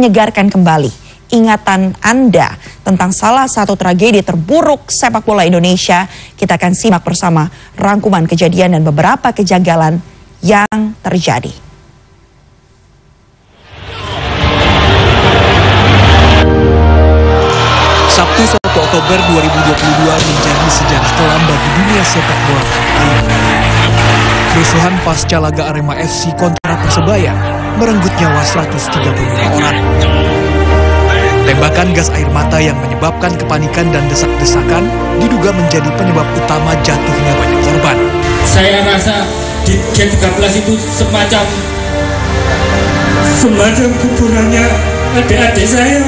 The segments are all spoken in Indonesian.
menyegarkan kembali ingatan Anda tentang salah satu tragedi terburuk sepak bola Indonesia. Kita akan simak bersama rangkuman kejadian dan beberapa kejanggalan yang terjadi. Sabtu 1 Oktober 2022 menjadi sejarah kelam bagi dunia sepak bola. Kerusuhan pasca laga Arema FC kontra Persebaya merenggut nyawa 135 orang. Tembakan gas air mata yang menyebabkan kepanikan dan desak-desakan diduga menjadi penyebab utama jatuhnya banyak korban. Saya rasa di G13 itu semacam kuburannya adik-adik saya.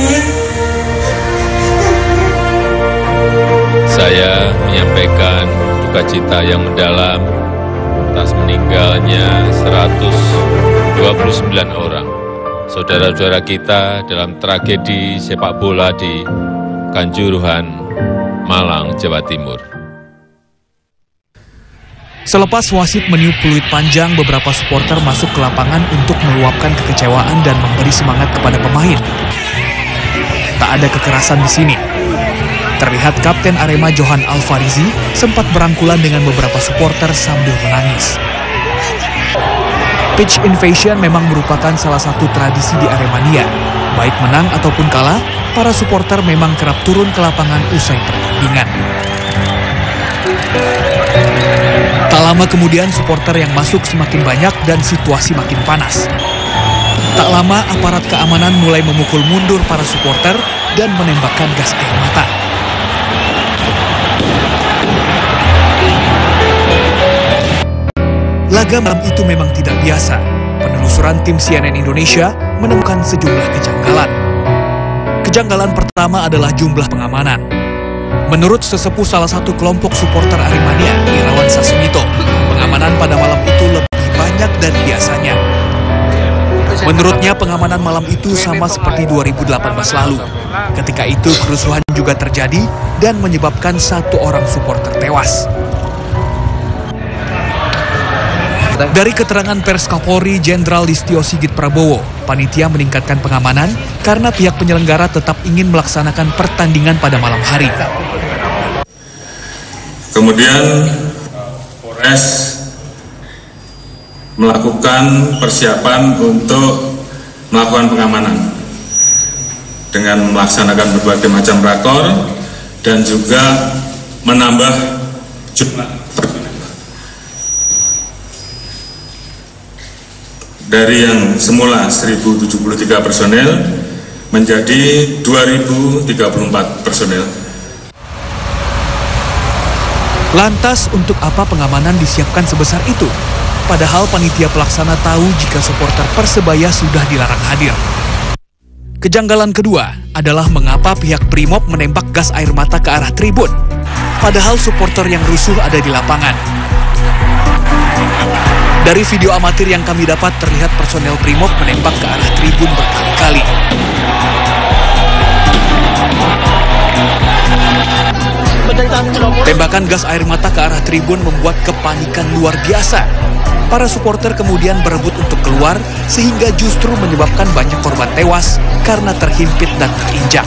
Saya menyampaikan duka cita yang mendalam atas meninggalnya 129 orang saudara-saudara kita dalam tragedi sepak bola di Kanjuruhan, Malang, Jawa Timur. Selepas wasit meniup peluit panjang, beberapa supporter masuk ke lapangan untuk meluapkan kekecewaan dan memberi semangat kepada pemain. Tak ada kekerasan di sini. Terlihat Kapten Arema Johan Alfarizi sempat berangkulan dengan beberapa supporter sambil menangis. Pitch invasion memang merupakan salah satu tradisi di Aremania. Baik menang ataupun kalah, para supporter memang kerap turun ke lapangan usai pertandingan. Tak lama kemudian supporter yang masuk semakin banyak dan situasi makin panas. Tak lama aparat keamanan mulai memukul mundur para supporter dan menembakkan gas air mata. Laga malam itu memang tidak biasa. Penelusuran tim CNN Indonesia menemukan sejumlah kejanggalan. Kejanggalan pertama adalah jumlah pengamanan. Menurut sesepuh salah satu kelompok supporter Aremania, Irawan Sasmito, pengamanan pada malam itu lebih banyak dari biasanya. Menurutnya pengamanan malam itu sama seperti 2018 lalu. Ketika itu kerusuhan juga terjadi dan menyebabkan satu orang supporter tewas. Dari keterangan pers Kapolri Jenderal Listio Sigit Prabowo, panitia meningkatkan pengamanan karena pihak penyelenggara tetap ingin melaksanakan pertandingan pada malam hari. Kemudian Polres melakukan persiapan untuk melakukan pengamanan dengan melaksanakan berbagai macam rakor dan juga menambah jumlah dari yang semula 1.073 personel menjadi 2.034 personel. Lantas untuk apa pengamanan disiapkan sebesar itu? Padahal panitia pelaksana tahu jika supporter Persebaya sudah dilarang hadir. Kejanggalan kedua adalah mengapa pihak Brimob menembak gas air mata ke arah tribun. Padahal supporter yang rusuh ada di lapangan. Dari video amatir yang kami dapat terlihat personel Brimob menembak ke arah tribun berkali-kali. Tembakan gas air mata ke arah tribun membuat kepanikan luar biasa. Para supporter kemudian berebut untuk keluar sehingga justru menyebabkan banyak korban tewas karena terhimpit dan terinjak.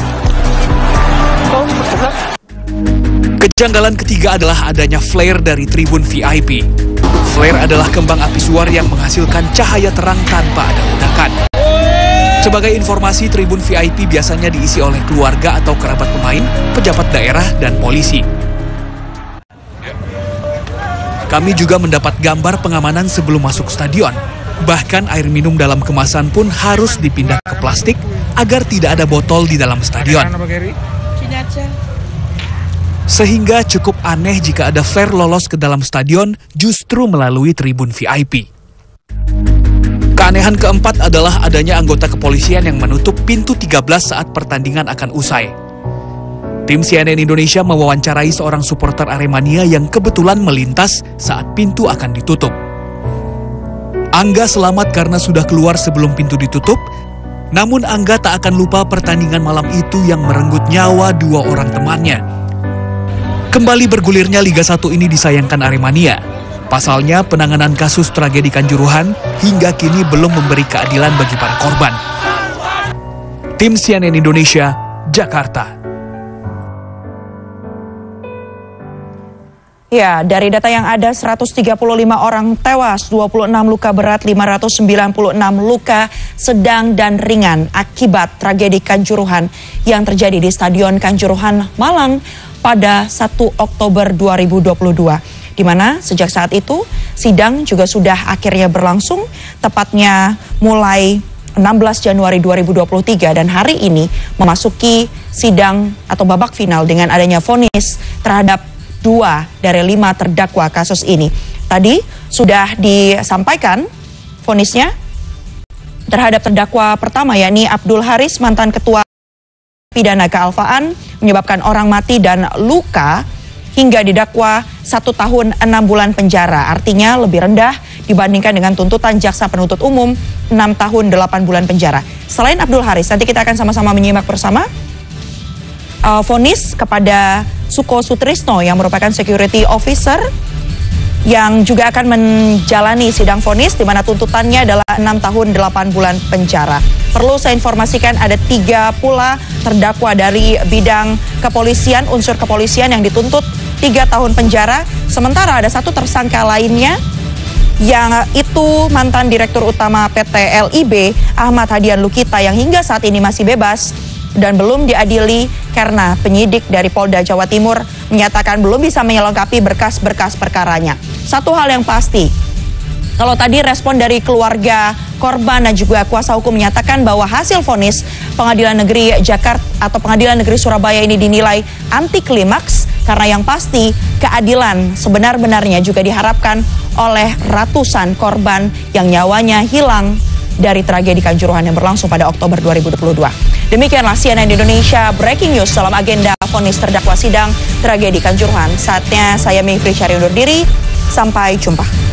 Kejanggalan ketiga adalah adanya flare dari tribun VIP. Flare adalah kembang api suar yang menghasilkan cahaya terang tanpa ada ledakan. Sebagai informasi, tribun VIP biasanya diisi oleh keluarga atau kerabat pemain, pejabat daerah, dan polisi. Kami juga mendapat gambar pengamanan sebelum masuk stadion. Bahkan air minum dalam kemasan pun harus dipindah ke plastik agar tidak ada botol di dalam stadion. Sehingga cukup aneh jika ada flare lolos ke dalam stadion justru melalui tribun VIP. Keanehan keempat adalah adanya anggota kepolisian yang menutup pintu 13 saat pertandingan akan usai. Tim CNN Indonesia mewawancarai seorang supporter Aremania yang kebetulan melintas saat pintu akan ditutup. Angga selamat karena sudah keluar sebelum pintu ditutup, namun Angga tak akan lupa pertandingan malam itu yang merenggut nyawa dua orang temannya. Kembali bergulirnya Liga 1 ini disayangkan Aremania. Pasalnya penanganan kasus tragedi Kanjuruhan hingga kini belum memberi keadilan bagi para korban. Tim CNN Indonesia, Jakarta. Ya, dari data yang ada 135 orang tewas, 26 luka berat, 596 luka sedang dan ringan akibat tragedi Kanjuruhan yang terjadi di Stadion Kanjuruhan, Malang pada 1 Oktober 2022. Di mana sejak saat itu sidang juga sudah akhirnya berlangsung, tepatnya mulai 16 Januari 2023 dan hari ini memasuki sidang atau babak final dengan adanya vonis terhadap 2 dari 5 terdakwa kasus ini. Tadi sudah disampaikan vonisnya terhadap terdakwa pertama, yakni Abdul Haris, mantan ketua pidana kealfaan, menyebabkan orang mati dan luka hingga didakwa 1 tahun 6 bulan penjara. Artinya lebih rendah dibandingkan dengan tuntutan jaksa penuntut umum 6 tahun 8 bulan penjara. Selain Abdul Haris, nanti kita akan sama-sama menyimak bersama vonis kepada Suko Sutrisno yang merupakan security officer yang juga akan menjalani sidang vonis di mana tuntutannya adalah 6 tahun 8 bulan penjara. Perlu saya informasikan ada 3 pula terdakwa dari bidang kepolisian, unsur kepolisian yang dituntut 3 tahun penjara. Sementara ada 1 tersangka lainnya yang itu mantan Direktur Utama PT LIB Ahmad Hadian Lukita yang hingga saat ini masih bebas dan belum diadili karena penyidik dari Polda Jawa Timur menyatakan belum bisa melengkapi berkas-berkas perkaranya. Satu hal yang pasti, kalau tadi respon dari keluarga korban dan juga kuasa hukum menyatakan bahwa hasil vonis Pengadilan Negeri Jakarta atau Pengadilan Negeri Surabaya ini dinilai anti klimaks karena yang pasti keadilan sebenar-benarnya juga diharapkan oleh ratusan korban yang nyawanya hilang dari tragedi Kanjuruhan yang berlangsung pada Oktober 2022. Demikianlah CNN Indonesia Breaking News dalam agenda vonis terdakwa sidang tragedi Kanjuruhan. Saatnya saya Mayfri Syari undur diri. Sampai jumpa.